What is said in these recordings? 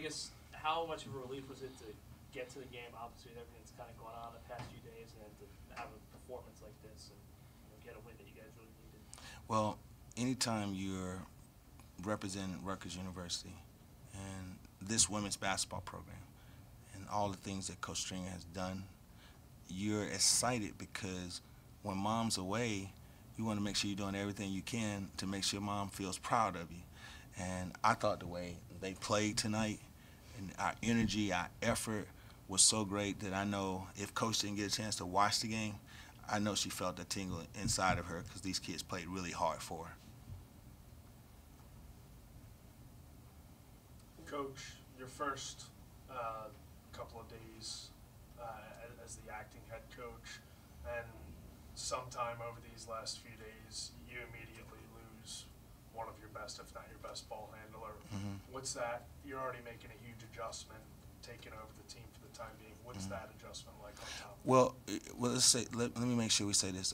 guess, how much of a relief was it to get to the game? Obviously, everything's kind of going on the past few days, and then to have a performance like this and get a win that you guys really needed. Well, anytime you're representing Rutgers University and this women's basketball program and all the things that Coach Stringer has done, you're excited because when mom's away, you want to make sure you're doing everything you can to make sure mom feels proud of you. And I thought the way they played tonight and our energy, our effort was so great that I know if Coach didn't get a chance to watch the game, I know she felt the tingle inside of her because these kids played really hard for her. Coach, your first couple of days as the acting head coach, and sometime over these last few days, you immediately lose one of your best, if not your best, ball handler. Mm-hmm. What's that? You're already making a huge adjustment, taking over the team for the time being. What's that adjustment like on top? Well, let's say let me make sure we say this.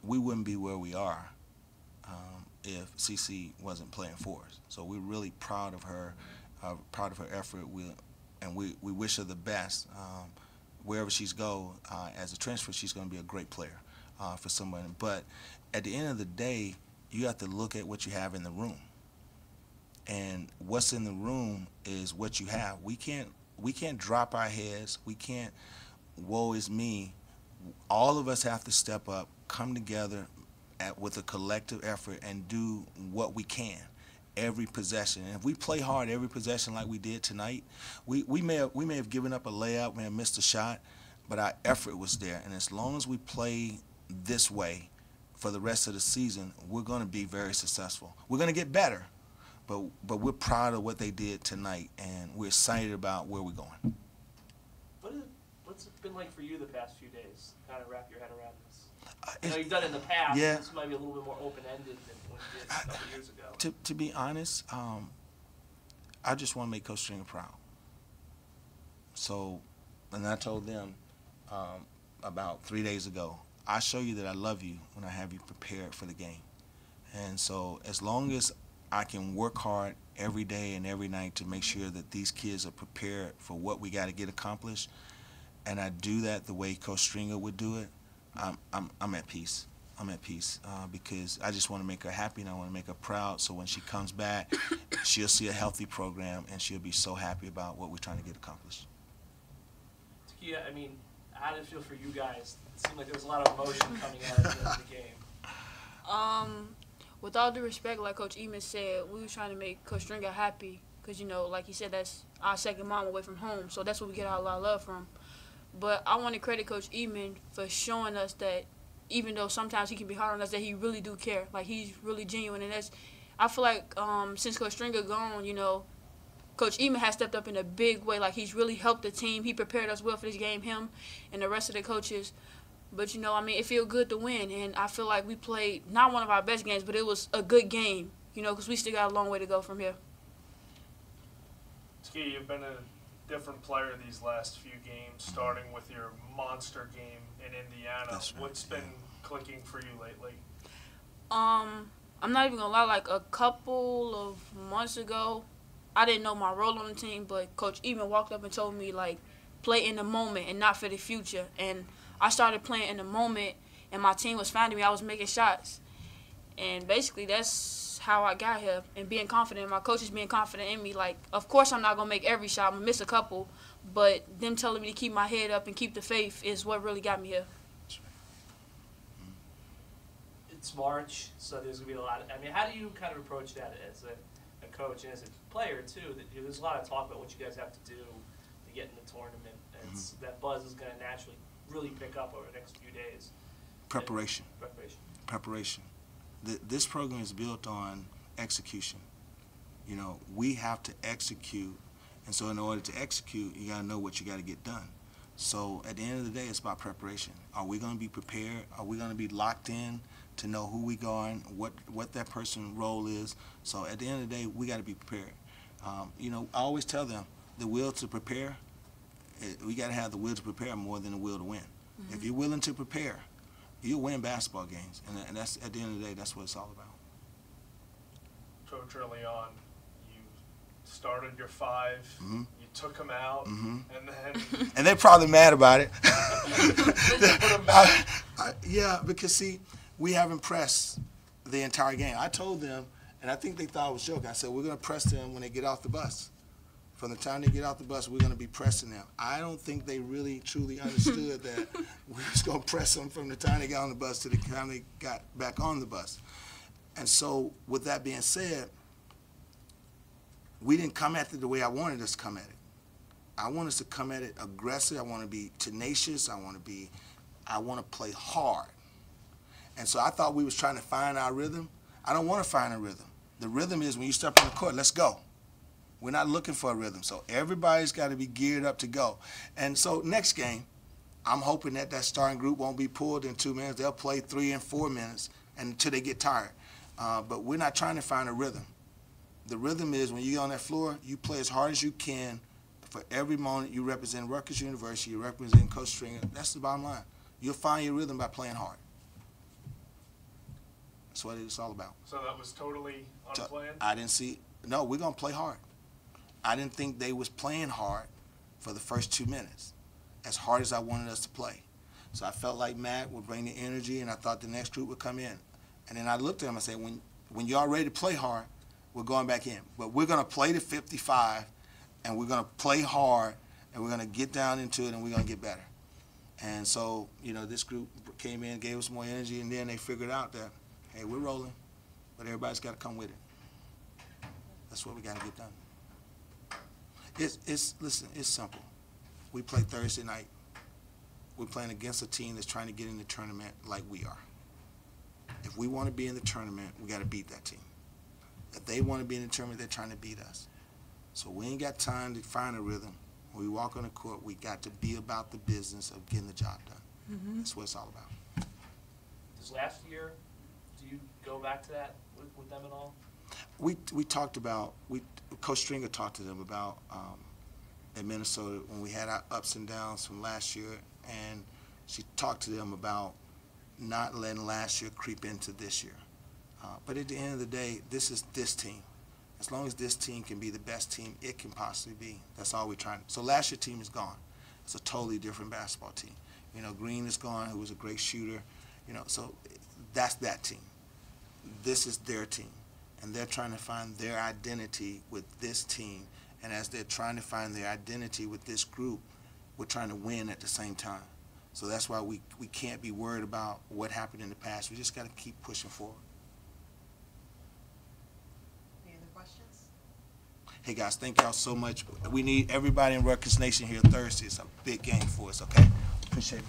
We wouldn't be where we are if CC wasn't playing for us. So we're really proud of her effort. We wish her the best. Wherever she's go, as a transfer, she's going to be a great player for someone. But at the end of the day, you have to look at what you have in the room. And what's in the room is what you have. We can't drop our heads. We can't, woe is me. All of us have to step up, come together with a collective effort and do what we can every possession. And if we play hard every possession like we did tonight, we may have given up a layup, may have missed a shot, but our effort was there. And as long as we play this way for the rest of the season, we're going to be very successful. We're going to get better, but we're proud of what they did tonight, and we're excited about where we're going. What's it been like for you the past few days? Kind of wrap your head around this. I know you've done it in the past. Yeah. This might be a little bit more open-ended than what you did a couple years ago. To be honest, I just want to make Coach Stringer proud. So, and I told them about 3 days ago, I show you that I love you when I have you prepared for the game. And so as long as I can work hard every day and every night to make sure that these kids are prepared for what we got to get accomplished, and I do that the way Coach Stringer would do it, I'm at peace. I'm at peace because I just want to make her happy and I want to make her proud. So when she comes back, she'll see a healthy program and she'll be so happy about what we're trying to get accomplished. Tekia, I mean, how did it feel for you guys? It seemed like there was a lot of emotion coming out at the end of the game. With all due respect, like Coach Eatman said, we were trying to make Coach Stringer happy because, you know, like he said, that's our second mom away from home, so that's where we get a lot of love from. But I want to credit Coach Eatman for showing us that even though sometimes he can be hard on us, that he really do care. Like, he's really genuine. And that's, I feel like since Coach Stringer gone, you know, Coach Eatman has stepped up in a big way. Like, he's really helped the team. He prepared us well for this game, him and the rest of the coaches. But, you know, I mean, it feels good to win. And I feel like we played not one of our best games, but it was a good game, you know, because we still got a long way to go from here. Tekia, you've been a different player these last few games, starting with your monster game in Indiana. That's right, What's been clicking for you lately? I'm not even gonna lie, like a couple of months ago, I didn't know my role on the team, but Coach Eatman walked up and told me, like, play in the moment and not for the future. And I started playing in the moment, and my team was finding me. I was making shots. And basically that's how I got here, and being confident. My coaches being confident in me. Like, of course I'm not going to make every shot. I'm going to miss a couple. But them telling me to keep my head up and keep the faith is what really got me here. It's March, so there's going to be a lot. I mean, how do you kind of approach that as a coach and as a player, too? That, you know, there's a lot of talk about what you guys have to do to get in the tournament. And that buzz is going to naturally really pick up over the next few days. Preparation. Preparation. Preparation. This program is built on execution. You know, we have to execute, and so in order to execute, you got to know what you got to get done. So at the end of the day, it's about preparation. Are we going to be prepared? Are we going to be locked in to know who we going, what that person's role is? So at the end of the day, we got to be prepared. You know, I always tell them the will to prepare. We got to have the will to prepare more than the will to win. If you're willing to prepare, you'll win basketball games, and that's at the end of the day, that's what it's all about. Coach, early on, you started your 5. Mhm. You took them out, Mhm. and then And they're probably mad about it. put 'em back. Yeah, because see, we haven't pressed the entire game. I told them, and I think they thought I was joking. I said, we're going to press them when they get off the bus. From the time they get off the bus, we're going to be pressing them. I don't think they really, truly understood that we was going to press them from the time they got on the bus to the time they got back on the bus. And so, with that being said, we didn't come at it the way I wanted us to come at it. I want us to come at it aggressive. I want to be tenacious. I want to play hard. And so I thought we was trying to find our rhythm. I don't want to find a rhythm. The rhythm is when you step on the court, let's go. We're not looking for a rhythm. So everybody's got to be geared up to go. And so next game, I'm hoping that starting group won't be pulled in 2 minutes. They'll play 3 and 4 minutes until they get tired. But we're not trying to find a rhythm. The rhythm is when you get on that floor, you play as hard as you can for every moment. You represent Rutgers University, you represent Coach Stringer. That's the bottom line. You'll find your rhythm by playing hard. That's what it's all about. So that was totally unplanned? I didn't see, no, we're going to play hard. I didn't think they was playing hard for the first 2 minutes, as hard as I wanted us to play. So I felt like Matt would bring the energy, and I thought the next group would come in. And then I looked at him and said, when y'all ready to play hard, we're going back in. But we're going to play the 55, and we're going to play hard, and we're going to get down into it, and we're going to get better. And so, you know, this group came in, gave us more energy, and then they figured out that, hey, we're rolling, but everybody's got to come with it. That's what we got to get done. Listen, it's simple. We play Thursday night. We're playing against a team that's trying to get in the tournament like we are. If we want to be in the tournament, we got to beat that team. If they want to be in the tournament, they're trying to beat us. So we ain't got time to find a rhythm. When we walk on the court, we got to be about the business of getting the job done. Mm-hmm. That's what it's all about. This last year, do you go back to that with them at all? We talked about, Coach Stringer talked to them about in Minnesota when we had our ups and downs from last year, and she talked to them about not letting last year creep into this year. But at the end of the day, this is this team. As long as this team can be the best team it can possibly be, that's all we're trying to. So last year's team is gone. It's a totally different basketball team. You know, Green is gone, who was a great shooter. You know, so that's that team. This is their team. And they're trying to find their identity with this team. And as they're trying to find their identity with this group, we're trying to win at the same time. So that's why we can't be worried about what happened in the past. We just got to keep pushing forward. Any other questions? Hey, guys, thank y'all so much. We need everybody in Rutgers Nation here Thursday. It's a big game for us, okay? Appreciate it.